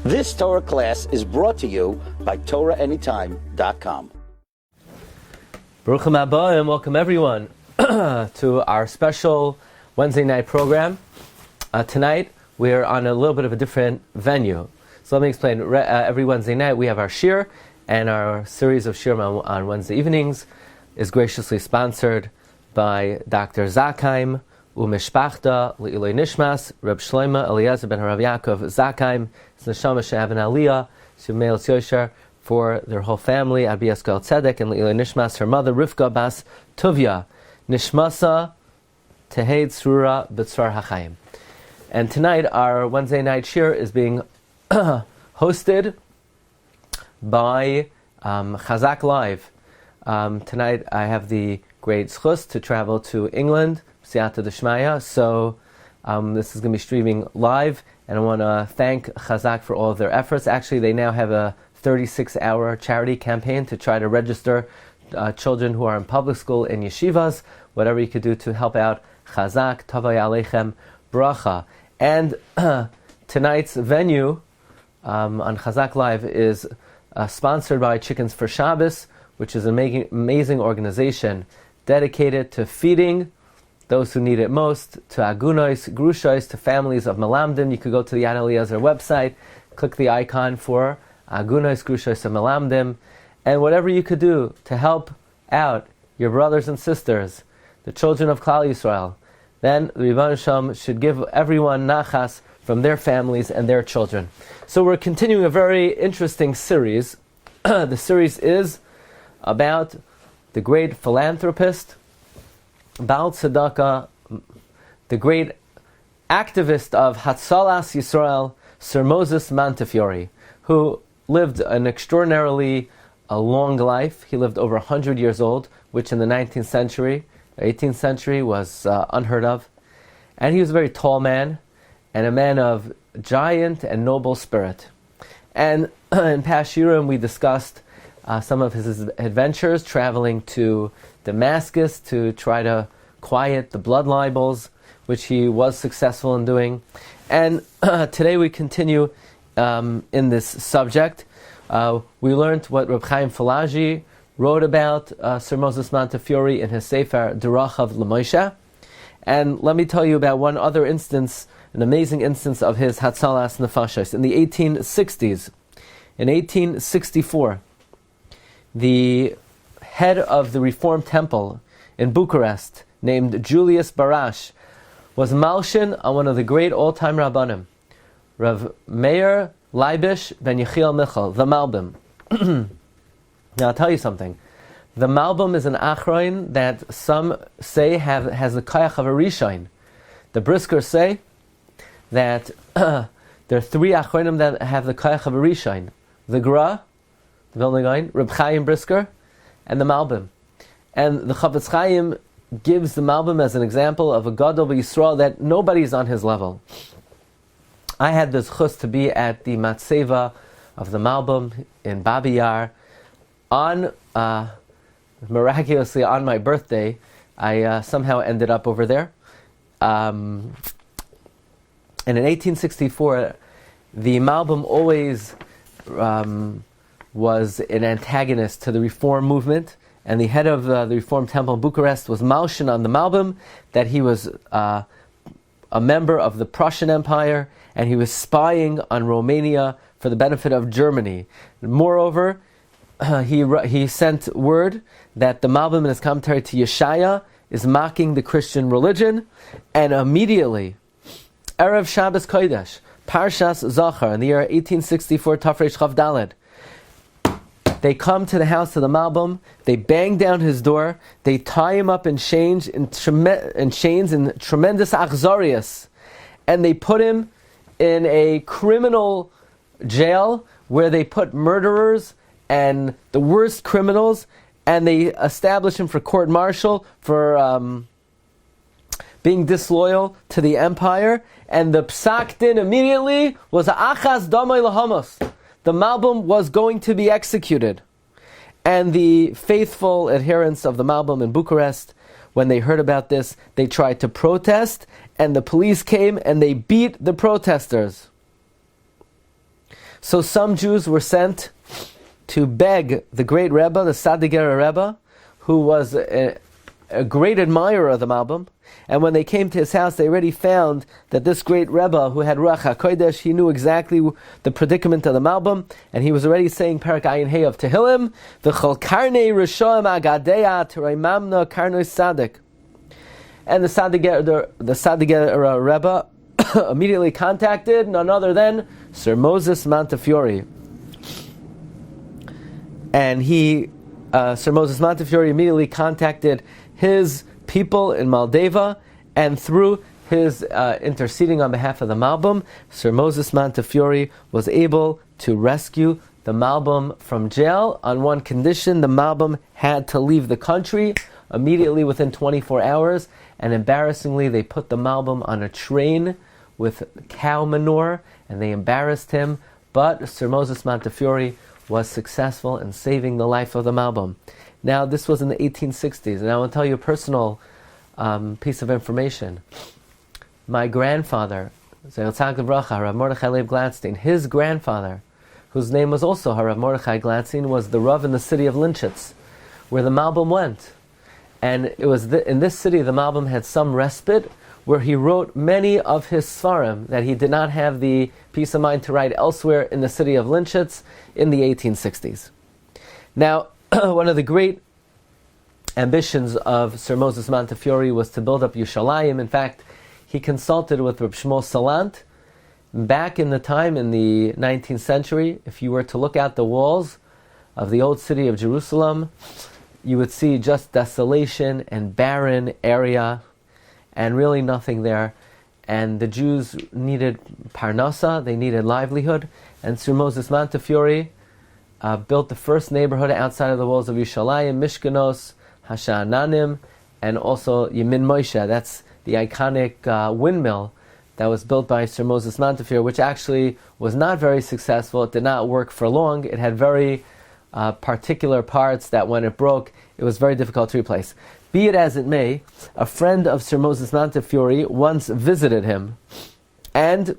This Torah class is brought to you by TorahAnytime.com. Baruch haba and welcome everyone to our special Wednesday night program. Tonight we're on a little bit of a different venue. So let me explain. Every Wednesday night we have our Shiur, and our series of Shiur on Wednesday evenings is graciously sponsored by Dr. Zakheim Umishpachta Le'iloi Nishmas Reb Shlomo Eliezer ben Harav Yaakov Zakheim. It's Neshama She'av and Aliyah Shemeil Yosher for their whole family, Abi Yisrael Tzedek, and Le'iloi Nishmas, her mother Rivka Bas Tuvia Nishmasa Tehed Surah B'tzvar HaChaim. And tonight our Wednesday night Shiur is being hosted by Chazak Live. Tonight I have the great zchus to travel to England, Siyata D'Shmaya. So this is going to be streaming live, and I want to thank Chazak for all of their efforts. Actually, they now have a 36-hour charity campaign to try to register children who are in public school in yeshivas. Whatever you could do to help out Chazak, Tavay Aleichem, Bracha. And tonight's venue on Chazak Live is sponsored by Chickens for Shabbos, which is an amazing organization dedicated to feeding those who need it most, to agunois, grushos, to families of melamdim. You could go to the Yad Eliezer website, click the icon for agunois, grushos, and melamdim, and whatever you could do to help out your brothers and sisters, the children of Klal Yisrael, then the Rebbeinu Shalom should give everyone nachas from their families and their children. So we're continuing a very interesting series. The series is about the great philanthropist, Baal Tzedakah, the great activist of Hatzalas Yisrael, Sir Moses Montefiore, who lived an extraordinarily long life. He lived over 100 years old, which in the 19th century, 18th century was unheard of. And he was a very tall man, and a man of giant and noble spirit. And in past Shiurim we discussed some of his adventures traveling to Damascus to try to quiet the blood libels, which he was successful in doing. And today we continue in this subject. We learned what Reb Chaim Falaji wrote about Sir Moses Montefiore in his Sefer Derachav L'Moshe. And let me tell you about one other instance, an amazing instance of his Hatzalas Nefashos. In the 1860s, in 1864, the head of the Reformed Temple in Bucharest, named Julius Barash, was malshin on one of the great old-time Rabbanim, Rav Meir Leibish ben Yechiel Michal, the Malbim. Now I'll tell you something. The Malbim is an achroin that some say has the kayach of a rishain. The Briskers say that there are three achronim that have the kayach of a rishain: the Gra, the Vilna Gaon, Reb Chaim Brisker, and the Malbim. And the Chafetz Chaim gives the Malbim as an example of a Gadol b'Yisrael that nobody's on his level. I had the zchus to be at the Matseva of the Malbim in Babi Yar on miraculously on my birthday. I somehow ended up over there. And in 1864, the Malbim always was an antagonist to the Reform movement, and the head of the Reform Temple in Bucharest was malshin on the Malbim that he was a member of the Prussian Empire, and he was spying on Romania for the benefit of Germany. Moreover, he sent word that the Malbim in his commentary to Yeshaya is mocking the Christian religion, and immediately, Erev Shabbos Kodesh, Parshas Zachar, in the year 1864, Tafresh Chav Daled, they come to the house of the Malbim, they bang down his door, they tie him up in chains in tremendous achzarius, and they put him in a criminal jail where they put murderers and the worst criminals, and they establish him for court-martial for being disloyal to the empire. And the psak din immediately was achas damay lahamos. The Malbim was going to be executed. And the faithful adherents of the Malbim in Bucharest, when they heard about this, they tried to protest, and the police came and they beat the protesters. So some Jews were sent to beg the great Rebbe, the Sadigera Rebbe, who was a great admirer of the Malbim. And when they came to his house, they already found that this great Rebbe, who had Ruach HaKodesh, he knew exactly the predicament of the Malbim, and he was already saying Perek Ayin Hey of Tehillim, V'chol karnei rishoim agadeya tereimamna karnei sadik. And the Sadigera Rebbe immediately contacted none other than Sir Moses Montefiore. And Sir Moses Montefiore immediately contacted his people in Moldova, and through his interceding on behalf of the Malbim, Sir Moses Montefiore was able to rescue the Malbim from jail on one condition: the Malbim had to leave the country immediately within 24 hours, and embarrassingly they put the Malbim on a train with cow manure, and they embarrassed him, but Sir Moses Montefiore was successful in saving the life of the Malbim. Now, this was in the 1860s, and I want to tell you a personal piece of information. My grandfather, Rav Mordechai Leib Glatstein, his grandfather, whose name was also Rav Mordechai Glatstein, was the Rav in the city of Linschitz, where the Malbim went. And it was in this city the Malbim had some respite, where he wrote many of his Sfarim that he did not have the peace of mind to write elsewhere in the city of Linschitz in the 1860s. Now, one of the great ambitions of Sir Moses Montefiore was to build up Yerushalayim. In fact, he consulted with Reb Shmuel Salant. Back in the time, in the 19th century, if you were to look out the walls of the old city of Jerusalem, you would see just desolation and barren area, and really nothing there. And the Jews needed parnasa, they needed livelihood, and Sir Moses Montefiore built the first neighborhood outside of the walls of Yerushalayim, Mishkanos, Hasha'ananim, and also Yemin Moshe. That's the iconic windmill that was built by Sir Moses Montefiore, which actually was not very successful. It did not work for long. It had very particular parts that when it broke, it was very difficult to replace. Be it as it may, a friend of Sir Moses Montefiore once visited him, and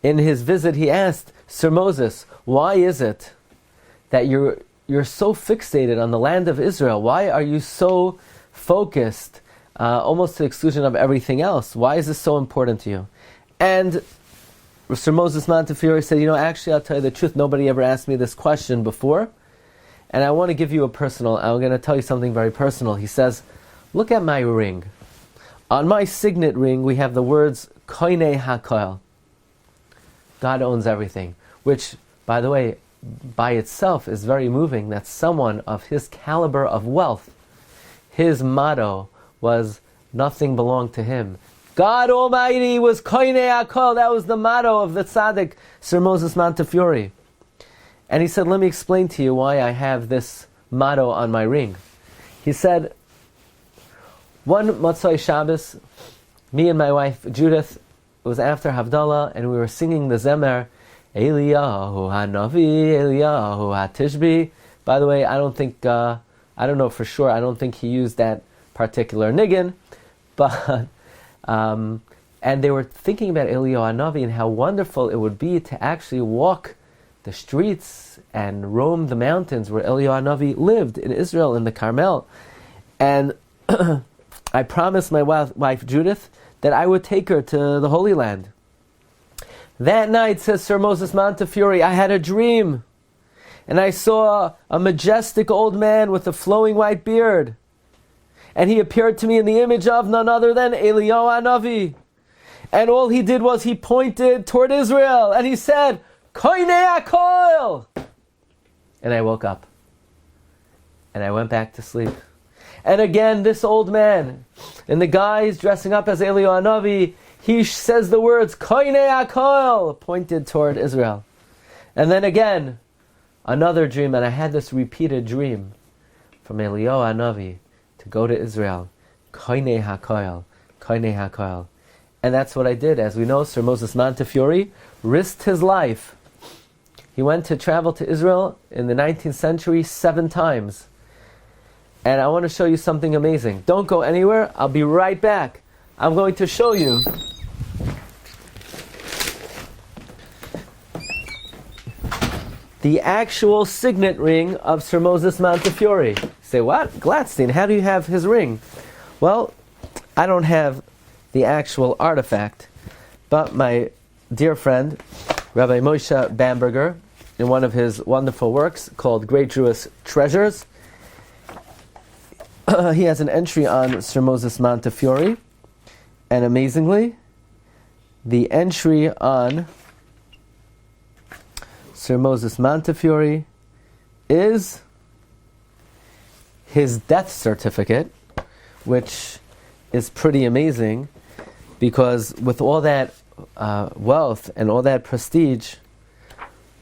in his visit he asked, Sir Moses, why is it that you're so fixated on the land of Israel? Why are you so focused, almost to the exclusion of everything else? Why is this so important to you? And Sir Moses Montefiore said, actually, I'll tell you the truth, nobody ever asked me this question before. And I want to give you I'm going to tell you something very personal. He says, look at my ring. On my signet ring, we have the words, Koine HaKoil. God owns everything. Which, by the way, by itself is very moving, that someone of his caliber of wealth, his motto was, nothing belonged to him. God Almighty was Koine HaKol. That was the motto of the tzaddik, Sir Moses Montefiore. And he said, let me explain to you why I have this motto on my ring. He said, one Motzai Shabbos, me and my wife Judith, it was after Havdalah, and we were singing the Zemer, Eliyahu HaNavi, Eliyahu HaTishbi. By the way, I don't know for sure, I don't think he used that particular niggin, but and they were thinking about Eliyahu HaNavi and how wonderful it would be to actually walk the streets and roam the mountains where Eliyahu HaNavi lived in Israel, in the Carmel. And I promised my wife Judith that I would take her to the Holy Land. That night, says Sir Moses Montefiore, I had a dream, and I saw a majestic old man with a flowing white beard, and he appeared to me in the image of none other than Eliyahu HaNavi. And all he did was he pointed toward Israel, and he said, Koine HaKol! And I woke up, and I went back to sleep. And again, this old man, and the guys dressing up as Eliyahu HaNavi, he says the words, Koine HaKol, pointed toward Israel. And then again, another dream, and I had this repeated dream from Eliyahu HaNavi to go to Israel. Koine HaKol, Koine HaKol. And that's what I did. As we know, Sir Moses Montefiore risked his life. He went to travel to Israel in the 19th century 7 times. And I want to show you something amazing. Don't go anywhere. I'll be right back. I'm going to show you the actual signet ring of Sir Moses Montefiore. You say, what? Glatstein, how do you have his ring? Well, I don't have the actual artifact, but my dear friend, Rabbi Moshe Bamberger, in one of his wonderful works called Great Jewish Treasures, he has an entry on Sir Moses Montefiore, and amazingly, the entry on Sir Moses Montefiore is his death certificate, which is pretty amazing, because with all that wealth and all that prestige,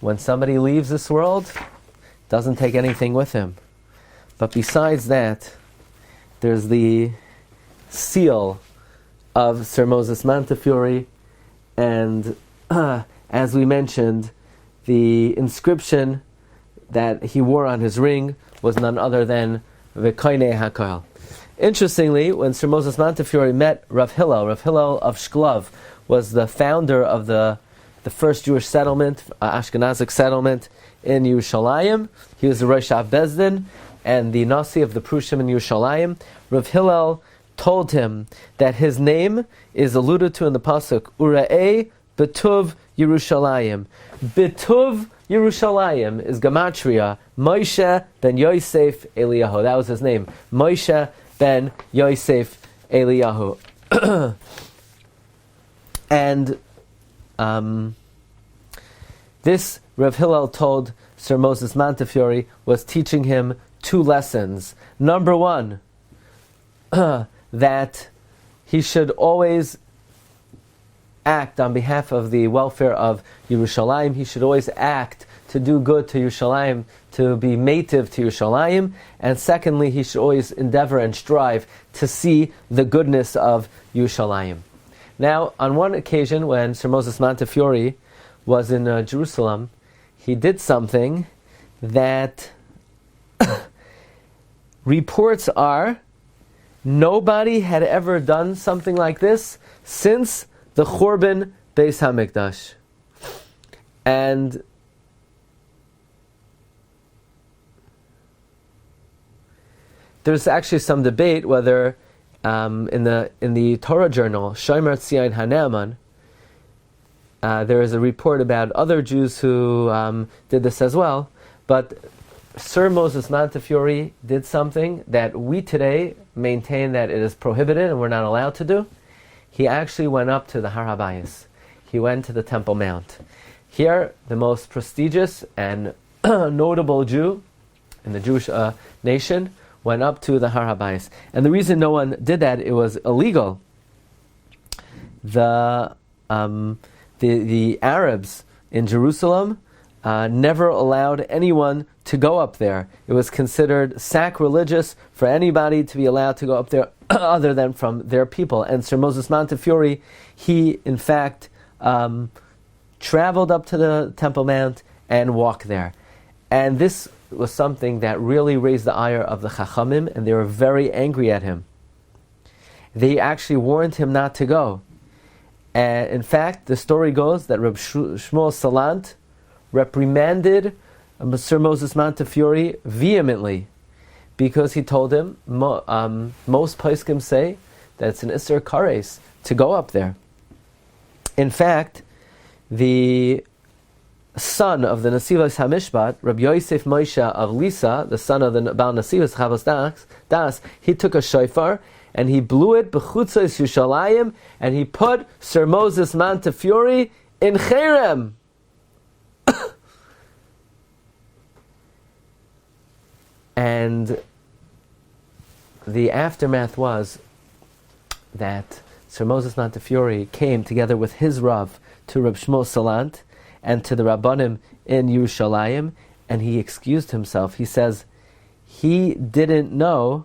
when somebody leaves this world, doesn't take anything with him. But besides that, there's the seal of Sir Moses Montefiore, and as we mentioned, the inscription that he wore on his ring was none other than V'koinei HaKol. Interestingly, when Sir Moses Montefiore met Rav Hillel of Shklov was the founder of the first Jewish settlement, Ashkenazic settlement in Yerushalayim. He was the Rosh Bezdin and the Nasi of the Prushim in Yerushalayim. Rav Hillel told him that his name is alluded to in the pasuk Ura'eh B'tuv Yerushalayim. B'tuv Yerushalayim is Gematria Moshe ben Yosef Eliyahu. That was his name, Moshe ben Yosef Eliyahu. And this Rav Hillel told Sir Moses Montefiore was teaching him two lessons. Number one, that he should always act on behalf of the welfare of Yerushalayim. He should always act to do good to Yerushalayim, to be native to Yerushalayim. And secondly, he should always endeavor and strive to see the goodness of Yerushalayim. Now, on one occasion when Sir Moses Montefiore was in Jerusalem, he did something that reports are nobody had ever done something like this since the Churban Beis HaMikdash. And there's actually some debate whether in the Torah journal, Shomer Tzion HaNe'eman, there is a report about other Jews who did this as well, but Sir Moses Montefiore did something that we today maintain that it is prohibited and we're not allowed to do. He actually went up to the Har HaBayis. He went to the Temple Mount. Here, the most prestigious and notable Jew in the Jewish nation went up to the Har HaBayis. And the reason no one did that, it was illegal. The Arabs in Jerusalem never allowed anyone to go up there. It was considered sacrilegious for anybody to be allowed to go up there other than from their people. And Sir Moses Montefiore, he in fact traveled up to the Temple Mount and walked there. And this was something that really raised the ire of the Chachamim, and they were very angry at him. They actually warned him not to go. And in fact, the story goes that Reb Shmuel Salant reprimanded Sir Moses Montefiore vehemently because he told him, most poskim say that it's an Isser Kares to go up there. In fact, the son of the Nesivos HaMishpat, Rabbi Yosef Moshe of Lisa, the son of the Baal Nesivos Chavos Das, he took a shofar and he blew it b'chutzos Yerushalayim, and he put Sir Moses Montefiore in cherem. And the aftermath was that Sir Moses Montefiore came together with his Rav to Reb Shmuel Salant and to the Rabbanim in Yerushalayim, and he excused himself. He says he didn't know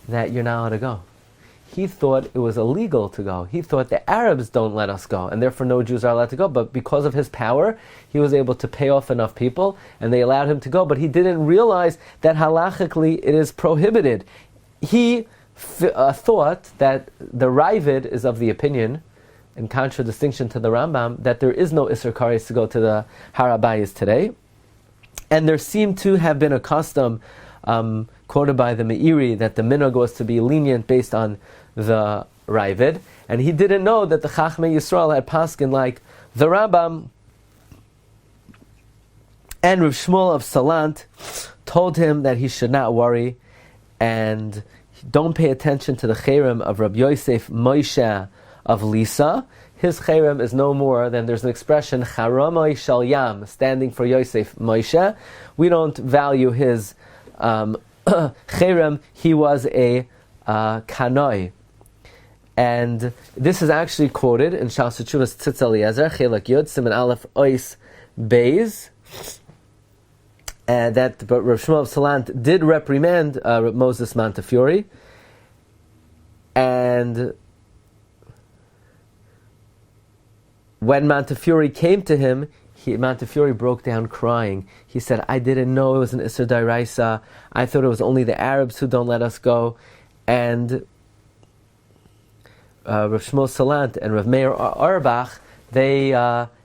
that you're not allowed to go. He thought it was illegal to go. He thought the Arabs don't let us go, and therefore no Jews are allowed to go. But because of his power, he was able to pay off enough people, and they allowed him to go. But he didn't realize that halachically it is prohibited. He thought that the Ravid is of the opinion in contradistinction to the Rambam, that there is no Isser Kares to go to the Har HaBayis today. And there seemed to have been a custom, quoted by the Meiri, that the minhag was to be lenient based on the Ravid, and he didn't know that the Chachmei Yisrael had paskin like the Rambam. And Rav Shmuel of Salant told him that he should not worry and don't pay attention to the cherem of Rabbi Yosef Moshe of Lisa. His cherem is no more than, there's an expression, Charamoi Shal Yam, standing for Yosef Moshe. We don't value his cherem. He was a kanoi. And this is actually quoted in Shal Sechuvas Tzitz Eliezer, Chelak Yud, Siman Aleph Ois Beis, and that but Rav Shmuel of Salant did reprimand Moses Montefiore, and when Montefiore came to him, Montefiore broke down crying. He said, I didn't know it was an Isser Dairaisa. I thought it was only the Arabs who don't let us go. And Rav Shmuel Salant and Rav Meir Auerbach, they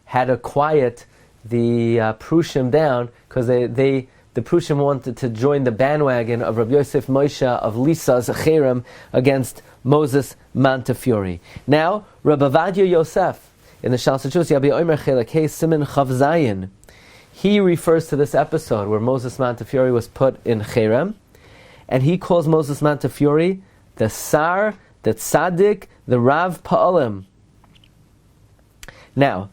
had to quiet the Prushim down, because the Prushim wanted to join the bandwagon of Rabbi Yosef Moshe of Lisa's cherem against Moses Montefiore. Now, Rabbi Avadia Yosef, in the Shal Sechus Yabi Omer Chelak Hey Siman Chav Zayin, he refers to this episode where Moses Montefiore was put in cherem, and he calls Moses Montefiore the Sar, the Tzaddik, the Rav Pa'alim. Now,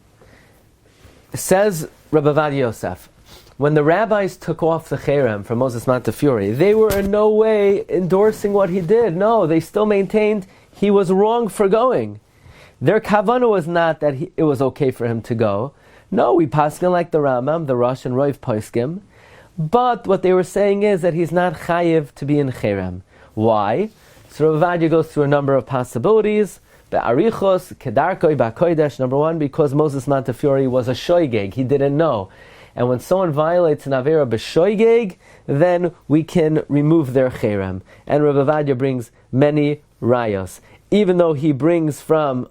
says Rabbi Avadia Yosef, when the rabbis took off the cherem from Moses Montefiore, they were in no way endorsing what he did. No, they still maintained he was wrong for going. Their kavanah was not that it was okay for him to go. No, we paskin like the Rambam, the Rosh, and Roiv Poskim. But what they were saying is that he's not chayiv to be in cherem. Why? So Rabbi Avadia goes through a number of possibilities. Be'arichos, kedarkoi, ba'kodesh. Number one, because Moses Montefiore was a shoygeg. He didn't know. And when someone violates an avera b'shoygeg, then we can remove their cherem. And Rabbi Avadia brings many rayos. Even though he brings from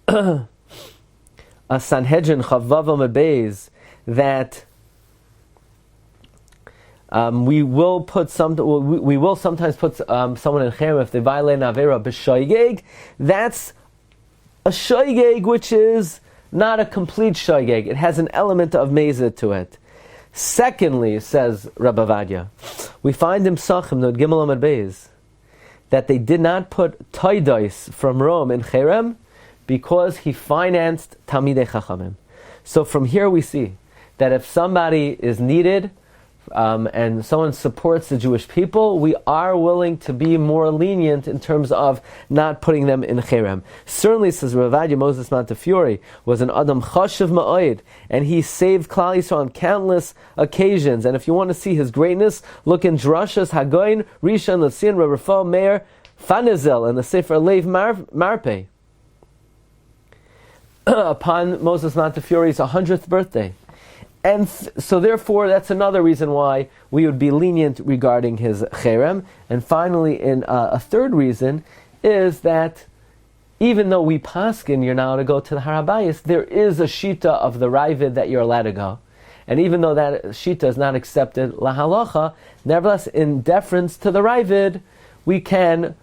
a Sanhedrin Chavav Beis that we will sometimes put someone in cherem if they violate an avera b'shoygeg. That's a shoygeg which is not a complete shoygeg. It has an element of mezid to it. Secondly, says Rabbi Avadia, we find in Psachim Nod Gimel Amud Beis that they did not put Toldos from Rome in cherem because he financed Talmidei Chachamim. So from here we see that if somebody is needed and someone supports the Jewish people, we are willing to be more lenient in terms of not putting them in cherem. Certainly, says Rav Avadia, Moses Montefiore was an Adam Chashiv Ma'od, and he saved Klal Yisrael on countless occasions. And if you want to see his greatness, look in Drashas Hagoin, Rishon Letzin, Rav Rafael Meir Fanizel, and the Sefer Leiv Marpeh, upon Moses Montefiore's 100th birthday. And so therefore, that's another reason why we would be lenient regarding his cherem. And finally, a third reason is that even though we paskin, you're now to go to the Har HaBayis, there is a shita of the Ravid that you're allowed to go. And even though that shita is not accepted lahalacha, nevertheless, in deference to the Ravid, we can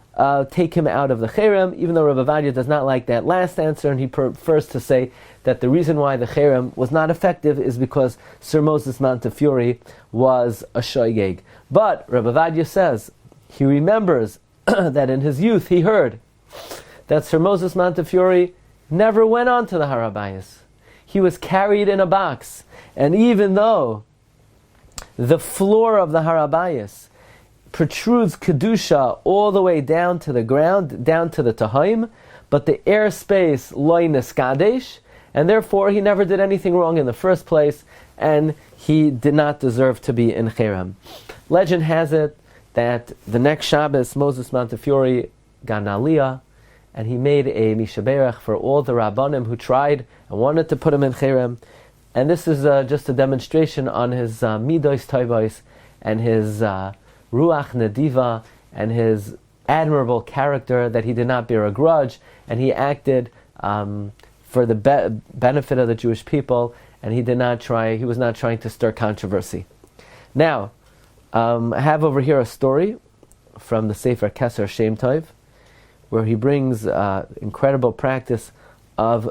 take him out of the cherem, even though Rabbi Avadia does not like that last answer, and he prefers to say that the reason why the cherem was not effective is because Sir Moses Montefiore was a shoygeg. But Rabbi Avadia says he remembers that in his youth he heard that Sir Moses Montefiore never went on to the Har HaBayis. He was carried in a box, and even though the floor of the Har HaBayis protrudes Kedusha all the way down to the ground, down to the Tahaim, but the airspace loy neskadesh, and therefore he never did anything wrong in the first place, and he did not deserve to be in cherem. Legend has it that the next Shabbos, Moses Montefiore got an aliyah, and he made a mishaberach for all the Rabbanim who tried and wanted to put him in cherem. And this is just a demonstration on his midos toivos and his ruach nediva and his admirable character, that he did not bear a grudge, and he acted for the benefit of the Jewish people, and he was not trying to stir controversy. Now, I have over here a story from the Sefer Keser Shem Tov, where he brings incredible practice of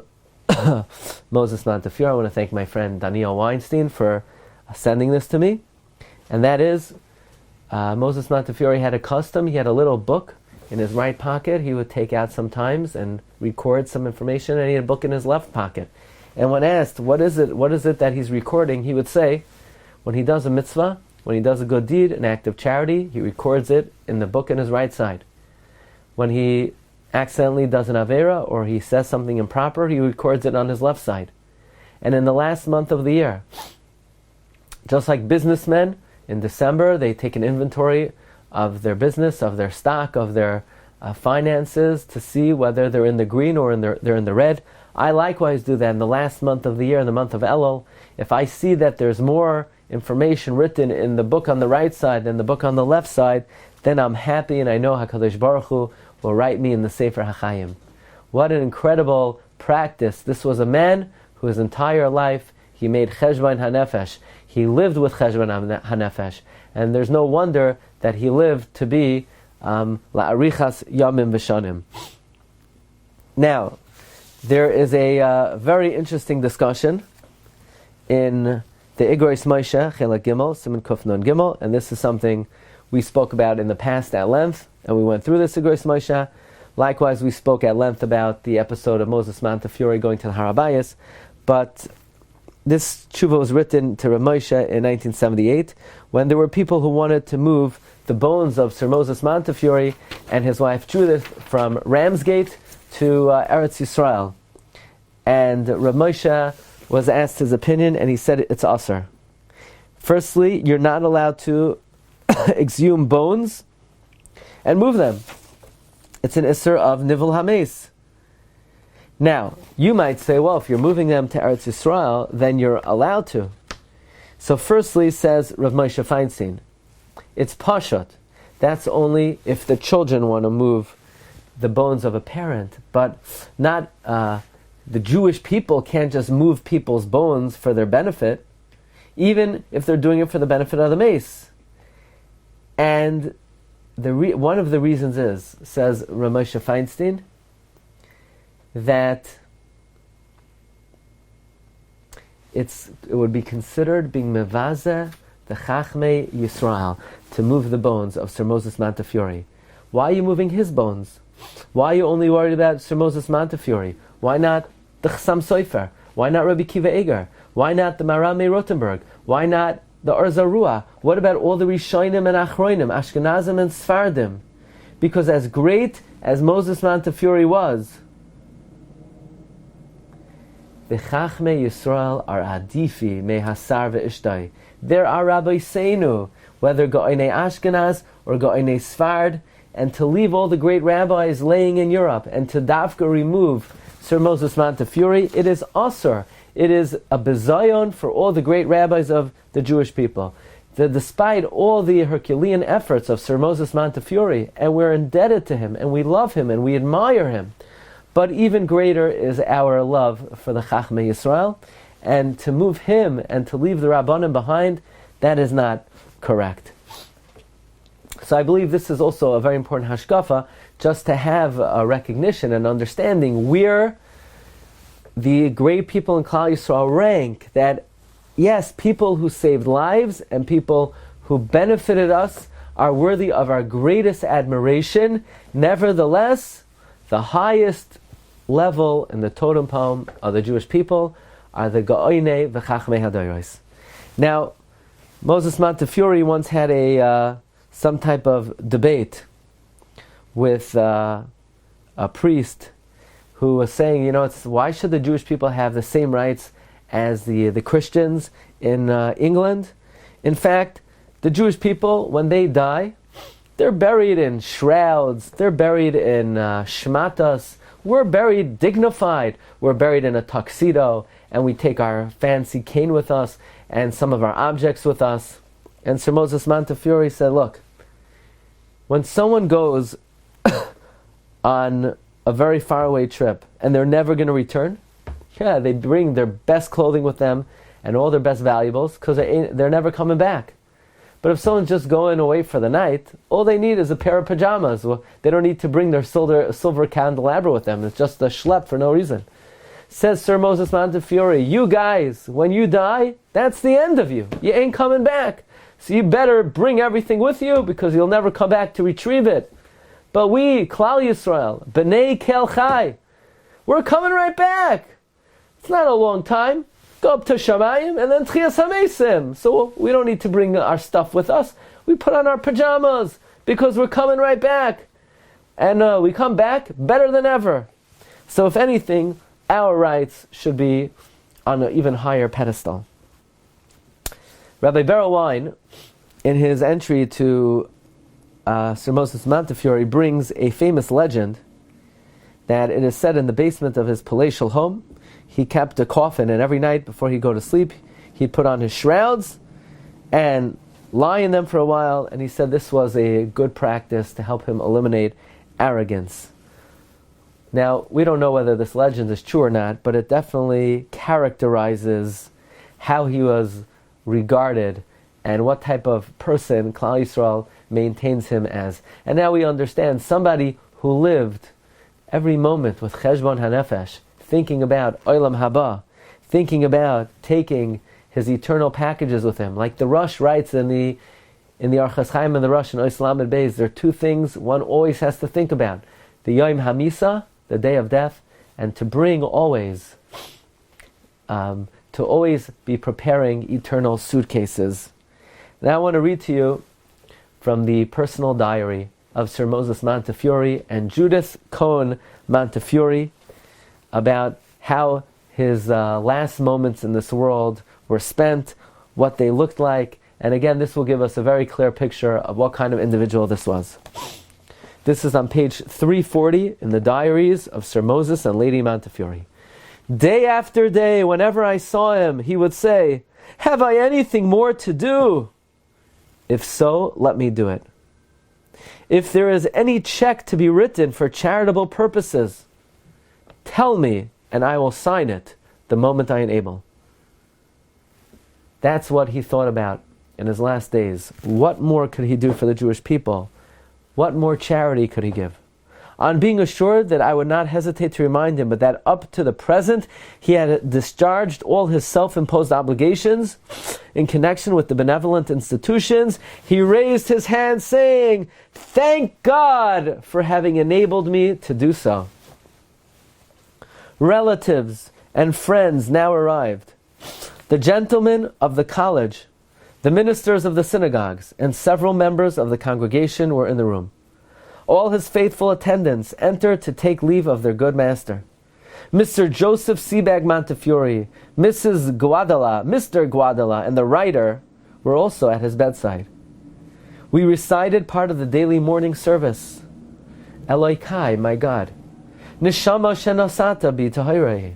Moses Montefiore. I want to thank my friend Daniel Weinstein for sending this to me. And that is, Moses Montefiore had a custom. He had a little book in his right pocket. He would take out sometimes and record some information, and he had a book in his left pocket. And when asked, what is it that he's recording, he would say, when he does a mitzvah, when he does a good deed, an act of charity, he records it in the book in his right side. When he accidentally does an avera, or he says something improper, he records it on his left side. And in the last month of the year, just like businessmen, in December, they take an inventory of their business, of their stock, of their finances, to see whether they're in the green or they're in the red. I likewise do that in the last month of the year, in the month of Elul. If I see that there's more information written in the book on the right side than the book on the left side, then I'm happy, and I know HaKadosh Baruch Hu will write me in the Sefer HaChaim. What an incredible practice. This was a man who his entire life, he made Cheshbon HaNefesh. He lived with Cheshbon HaNefesh. And there's no wonder that he lived to be La'arichas Yamim V'Shanim. Now, there is a very interesting discussion in the Igros Moshe, Chelek Gimel, Siman Kuf Nun Gimel, and this is something we spoke about in the past at length, and we went through this Igros Moshe. Likewise, we spoke at length about the episode of Moses Montefiore going to the Har HaBayis, but this tshuva was written to Rabbi Moshe in 1978, when there were people who wanted to move the bones of Sir Moses Montefiore and his wife Judith from Ramsgate to Eretz Yisrael. And Rabbi Moshe was asked his opinion, and he said it's asur. Firstly, you're not allowed to exhume bones and move them. It's an isur of nivul hames. Now, you might say, well, if you're moving them to Eretz Yisrael, then you're allowed to. So firstly, says Rav Moshe Feinstein, it's pashut. That's only if the children want to move the bones of a parent, but not the Jewish people can't just move people's bones for their benefit, even if they're doing it for the benefit of the mace. And one of the reasons is, says Rav Moshe Feinstein, that it would be considered being mevazeh the Chachmei Yisrael to move the bones of Sir Moses Montefiore. Why are you moving his bones? Why are you only worried about Sir Moses Montefiore? Why not the Chassam Sofer? Why not Rabbi Kiva Eger? Why not the Maramei Rothenberg? Why not the Or Zarua? What about all the Rishonim and Achronim, Ashkenazim and Sfardim? Because as great as Moses Montefiore was, the Chachmei Yisrael are adifi me hasar ve'ishtay. There are Rabbi Seinu, whether Go'inei Ashkenaz or Go'inei Sfard, and to leave all the great rabbis laying in Europe and to dafka remove Sir Moses Montefiore, it is asur. It is a bizayon for all the great rabbis of the Jewish people. Despite all the Herculean efforts of Sir Moses Montefiore, and we're indebted to him, and we love him, and we admire him, but even greater is our love for the Chachmei Yisrael, and to move him and to leave the Rabbanim behind, that is not correct. So I believe this is also a very important hashkafa, just to have a recognition and understanding where the great people in Klal Yisrael rank, that yes, people who saved lives and people who benefited us are worthy of our greatest admiration. Nevertheless, the highest level in the totem pole of the Jewish people are the Go'inei v'Chachmei Hadoros. Now, Moses Montefiore once had some type of debate with a priest who was saying, why should the Jewish people have the same rights as the Christians in England? In fact, the Jewish people, when they die, they're buried in shrouds, they're buried in shmatas, we're buried dignified, we're buried in a tuxedo, and we take our fancy cane with us and some of our objects with us. And Sir Moses Montefiore said, look, when someone goes on a very faraway trip and they're never going to return, yeah, they bring their best clothing with them and all their best valuables because they're never coming back. But if someone's just going away for the night, all they need is a pair of pajamas. Well, they don't need to bring their silver candelabra with them. It's just a schlep for no reason. Says Sir Moses Montefiore, you guys, when you die, that's the end of you. You ain't coming back. So you better bring everything with you because you'll never come back to retrieve it. But we, Klal Yisrael, B'nai Kel Chai, we're coming right back. It's not a long time. Go up to Shamayim and then Tchias HaMesim. So we don't need to bring our stuff with us. We put on our pajamas because we're coming right back. And we come back better than ever. So if anything, our rights should be on an even higher pedestal. Rabbi Berelwein, in his entry to Sir Moses Montefiore, brings a famous legend that it is said in the basement of his palatial home, he kept a coffin, and every night before he'd go to sleep, he'd put on his shrouds and lie in them for a while, and he said this was a good practice to help him eliminate arrogance. Now, we don't know whether this legend is true or not, but it definitely characterizes how he was regarded and what type of person Klal Yisrael maintains him as. And now we understand somebody who lived every moment with Cheshbon HaNefesh, thinking about Olam Haba, thinking about taking his eternal packages with him. Like the Rosh writes in the Archas Chaim and the Rosh in Ois Lamed Beis, there are two things one always has to think about. The Yom HaMisa, the day of death, and to bring always, to always be preparing eternal suitcases. Now I want to read to you from the personal diary of Sir Moses Montefiore and Judith Cohen Montefiore about how his last moments in this world were spent, what they looked like, and again this will give us a very clear picture of what kind of individual this was. This is on page 340 in the diaries of Sir Moses and Lady Montefiore. Day after day, whenever I saw him, he would say, "Have I anything more to do? If so, let me do it. If there is any check to be written for charitable purposes, tell me, and I will sign it the moment I am able." That's what he thought about in his last days. What more could he do for the Jewish people? What more charity could he give? On being assured that I would not hesitate to remind him, but that up to the present he had discharged all his self-imposed obligations in connection with the benevolent institutions, he raised his hand saying, "Thank God for having enabled me to do so." Relatives and friends now arrived. The gentlemen of the college, the ministers of the synagogues, and several members of the congregation were in the room. All his faithful attendants entered to take leave of their good master. Mr. Joseph Sebag Montefiore, Mrs. Guadala, Mr. Guadala, and the writer were also at his bedside. We recited part of the daily morning service. Elokai, my God. Neshama shenasata bi tahirei.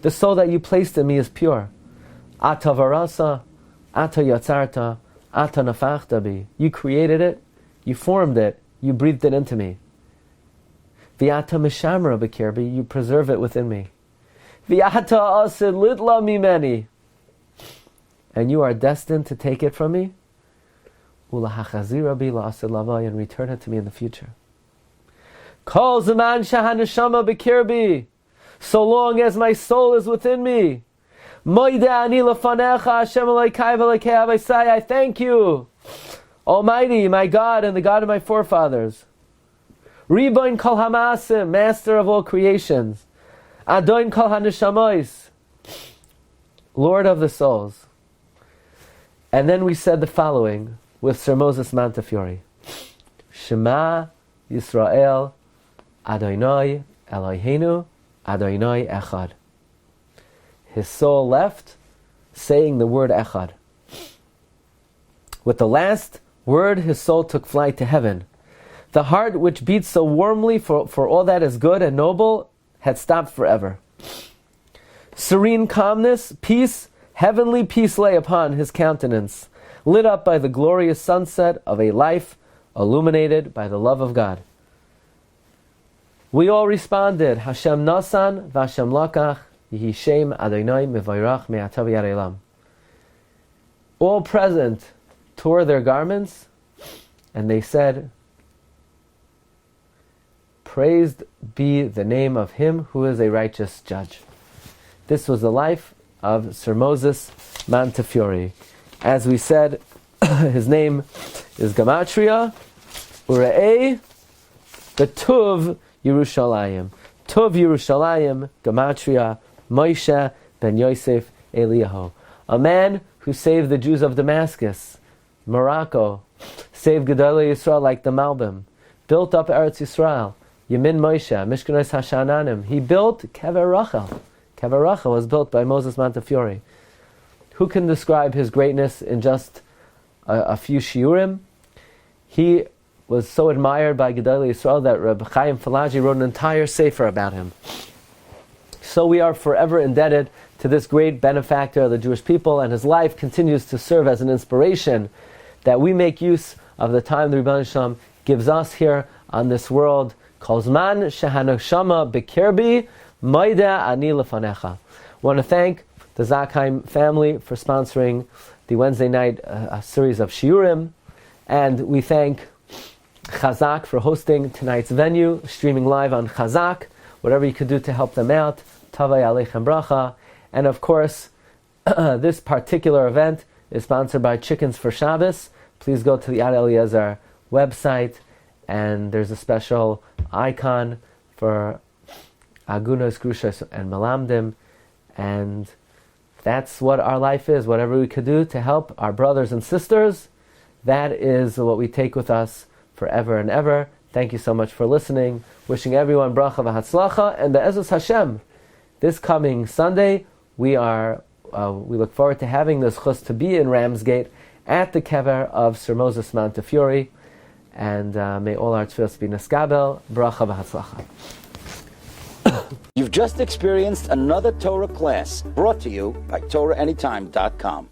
The soul that you placed in me is pure. Ata varasa, ata yatzarta, ata nafachta bi. You created it, you formed it, you breathed it into me. V'ata mishamra b'kirbi, you preserve it within me. V'ata asid litla mimeni, and you are destined to take it from me. Ulahachazira bi la'asid lavai, and return it to me in the future. Kol zaman shahaneshama b'kirbi, so long as my soul is within me. Moide ani lefanecha Hashem Elokai v'Elokei Avaisai, I thank you, Almighty, my God and the God of my forefathers. Riboin kol hamasim, master of all creations. Adon kol haneshamois, Lord of the souls. And then we said the following with Sir Moses Montefiore. Shema Yisrael Adonai Eloheinu Adonai Echad. His soul left saying the word Echad. With the last word, his soul took flight to heaven. The heart which beats so warmly for all that is good and noble had stopped forever. Serene calmness, peace, heavenly peace lay upon his countenance, lit up by the glorious sunset of a life illuminated by the love of God. We all responded, Hashem nasan v'Hashem lakach, Yehi Shem Adonai mevayrach me'atav v'yad olam. All present tore their garments, and they said, praised be the name of him who is a righteous judge. This was the life of Sir Moses Montefiore. As we said, his name is Gematria, Ure'eh, the Tuv Yerushalayim. Tuv Yerushalayim, Gematria, Moshe ben Yosef Eliyahu. A man who saved the Jews of Damascus, Morocco, saved Gedolei Yisrael like the Malbim, built up Eretz Yisrael, Yemin Moshe, Mishkanos Hashananim. He built Kever Rachel. Kever Rachel was built by Moses Montefiore. Who can describe his greatness in just a few shiurim? He was so admired by Gedolei Yisrael that Rabbi Chaim Falaji wrote an entire sefer about him. So we are forever indebted to this great benefactor of the Jewish people, and his life continues to serve as an inspiration that we make use of the time the Rebbeinu Shalom gives us here on this world. Kol zman shehanashama b'kirbi maida ani lefanecha. I want to thank the Zakheim family for sponsoring the Wednesday night a series of shiurim, and we thank Chazak for hosting tonight's venue, streaming live on Chazak. Whatever you could do to help them out, Tavay Aleichem Bracha. And of course, this particular event is sponsored by Chickens for Shabbos. Please go to the Yad Eliezer website, and there's a special icon for Agunos, Grushas, and Melamdim. And that's what our life is. Whatever we could do to help our brothers and sisters, that is what we take with us forever and ever. Thank you so much for listening. Wishing everyone bracha v'hatzlacha, and be'ezus Hashem. This coming Sunday, we look forward to having this chus to be in Ramsgate at the kever of Sir Moses Montefiore, and may all our tefillos be neskabel. Bracha v'hatzlacha. You've just experienced another Torah class brought to you by TorahAnytime.com.